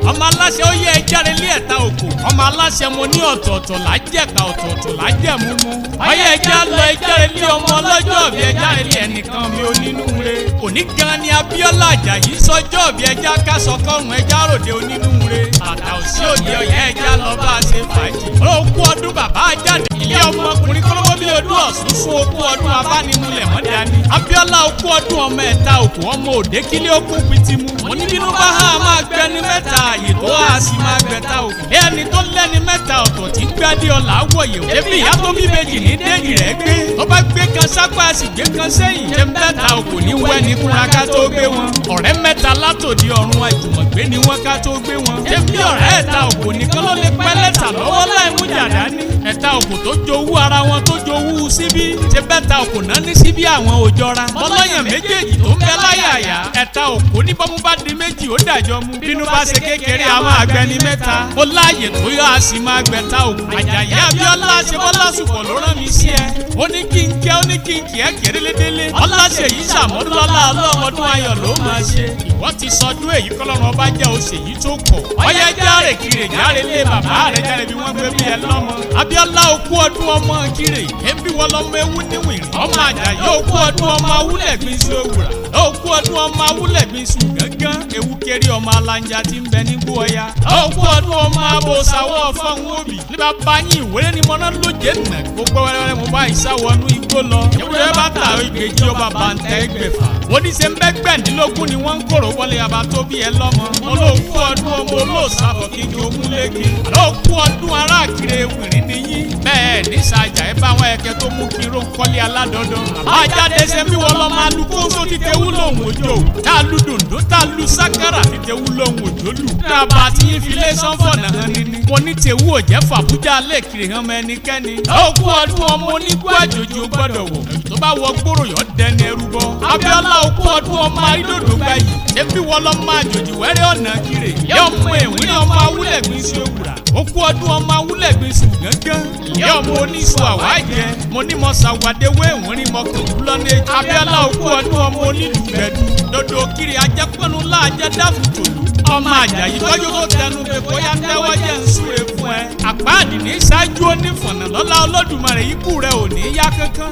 Omoalase ó yẹ ẹjáre lé Etaoko. Omoalase mo ní ọ̀tọ̀ọ̀tọ̀ lájẹ̀ka ọ̀tọ̀ọ̀tọ̀ lájẹ̀múmú. Ọyẹ ẹja lọ ẹjáre lé ọmọ ọlọ́jọ́ bí ẹjáre lé ẹnìkan mi onínúure. Òní gan ni Abíọ́lá Àjàyí sọjọ́ bí ẹja kásọ kọrùn ẹja ròde onínúure. Àtà òsì òde ọyẹ ẹja lọ bá a ṣe fàájì. Olóòkú ọdún bàbá ajáde. Ilé ọmọkùnrin kọ́lọ́wọ́ bí odò Ọ̀ṣun sún okú ọdún abánimúlẹ̀ mọ́ dání. Abíọ́lá okú ọdún ọmọ Etaoko ọmọ òde kílé okú pitimu. Oníbínú bá há máa gbẹni mẹ́ta àyè tó há sí máa gbẹta òkú. Ẹni tó lẹ́ni mẹ́ta ọ̀tọ̀ tí gbádé ọ̀la wọ̀yẹ̀ o. Ebi ìyá tó bí méjì ní déjì rẹ̀ gbé. Tó bá gbé kan sápá sì gbé kan sẹ́yìn. Ṣé mẹ́ta òkú ní wẹ́ ní kúnra ká tó gbé wọn? Ọ̀rẹ́ mẹ́ta látòdì ọ̀run àjùmọ̀gbé ni wọ́n ká tó gbé wọn. Ṣé bí ọ̀rẹ́ Etaoko nìkan ló lè pẹ́ lẹ́tà lọ́wọ́ láì mú jàdá ní? Etaoko tó jowú ara wọn tó jowú síbí. Ṣé Etaoko náà ní síbí àwọn òjọra? Ọlọ́yàn méjèèjì tó ń bẹ láyàyà. Etaoko ní bọ́mú bá di méjì ó dàjọ́ mu. Bínú bá ṣe kékeré a máa gbẹni mẹ́ta. Ó láàyè tó yọ a sì máa gbẹ̀ta òkú. Àjàyí Abíọ́lá ṣe bọ́lá sùpọ̀ ló rán mi sí ẹ. Ó ní kí n kẹ́ ó ní kí n kì ẹ́ kérélédélé. Ọláṣẹ yìí ṣàmọ́dúnlọ́lá ọlọ́mọdún ayọ̀ ló máa ṣe. Ìwọ ti sọdún èyí kọ́lọ́run ọba jẹ́ òṣèyí tó kọ̀. Ọyẹ járe kiri járe lé bàbá rẹ̀ járe bí wọ́n gbé bí ẹ lọ́mọ. Abíọ́lá okú ọdún ọmọ kiri. Èmi wọ́n lọ́mọ ewu níwìrì. Ọmọ Àjàyí okú ọdún ọmọ awúlẹ̀ gbin sí òwúrà. Okú ọdún ọmọ awúlẹ̀ gbin sí gángan. Ewu kéré ọmọ alanja ti ń bẹ ní gbó ọya. Okú ọdún ọmọ abòsàwọ̀ fọ́hún òbí. Ní bàbá yín ìwéré ni mo náà ló jẹ́ nà. Gbogbo wẹ́rẹ́wẹ́rẹ́ mo bá ìsáwọnú igbó lọ. Ewúrẹ́ bá ta ìgbèjì ọba bàǹtẹ́ ẹgbẹ̀fà. Wọ́n ní ṣe mẹ́gbẹ̀ndínlógún ni wọ́n ń kóró wọlé àbá tó bí ẹ lọ́mọ. Olóòkú ọdún ọmọ olóòsàbọ̀ kí n kí ogún léke. Olóòkú ọdún aráàkiri ewìrì nìyí. Bẹ́ẹ̀ ní sàjà ẹ bá wọn ẹ̀kẹ́ tó mú kí irú kọ́lé aládọ́dọ́. Àjáde ṣe bí wọ́n lọ máa lu kóńsó ti tẹ wúlò òun òjò. Tá a lu dòǹdó tá a lu sákàrà ti tẹ wúlò òun òjò lù. Kábà tí yín fi lé sọ́nfọ̀nà hàn ní ni. Mo ní tèwú òjẹ́ fàbújá lẹ́kìrì hàn mọ́ ẹnikẹ́ni. Olóòkú ọdún ọmọ oníkú àjòjì ó gbọ́dọ̀ wọ̀. Tó bá wọ gbòòrò yọ dẹni ẹrú bọ. Abíọ́lá okú ọdún ọmọ arídòdò gbáyì. Ṣé bí wọ́n lọ máa jòjì wẹ́rẹ́ ọ̀nà kiri. Ìyá ọmọ ìwé ọmọ awúlẹ̀ gbin sí òwúrà. Okú ọdún ọmọ awúlẹ̀ gbin sí gángan. Ìyá ọmọ oníṣu àwájẹ. Mo ní mo ṣàwádewé ìwúrin mọ kòkú lọ́nà èjì. Abíọ́lá okú ọdún ọmọ onílù gbẹ̀dú. Dodo kiri ajẹ́pọ̀nù láàjẹ́ dáfù tòlú. Ọmọ Àjàyí tọ́jú tó tẹnu pé bóyá tẹ́wọ́ jẹ́ ń súre fún ẹ. Àpáàdì ní ṣáájú onífọ̀nà lọ́lá Olódùmarè ikú rẹ̀ ò ní yá kankan.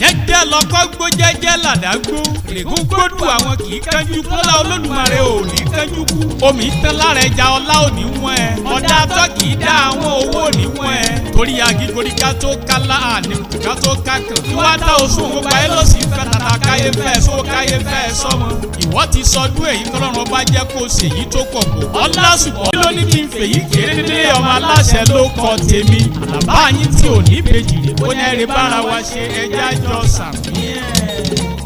Jẹ́jẹ́ lọ́kọ́ gbó jẹ́jẹ́ làdágbó. Règún gbódù àwọn kì í kánjú kú. Lọ́lá Olódùmarè ò ní kánjú kú. Omi tán lára ẹja ọlá ò ní wọ́n ẹ. Ọ̀dà atọ́ kì í dá àwọn owó ò ní wọ́n ẹ. Torí agígorí ká tó kálá àní ká tó kákan. Kí wá tá oṣù òun pa ẹ́ ló sì fẹ́ tata káyé fẹ́ só káyé fẹ́ sọ́mọ. Ìwọ ti sọdún èyí kọ́lọ́run ọba jẹ́ kó ṣèyí tó pọ̀ bò. Ọlásùpọ̀ kí ló ní kí n fèyí kéré dé ọmọ aláṣẹ ló kọ tèmi. Àlàbá yín tí ò ní bèjì rè. Ó ní ẹ̀rí bára wa ṣe ẹja jọ sàmì.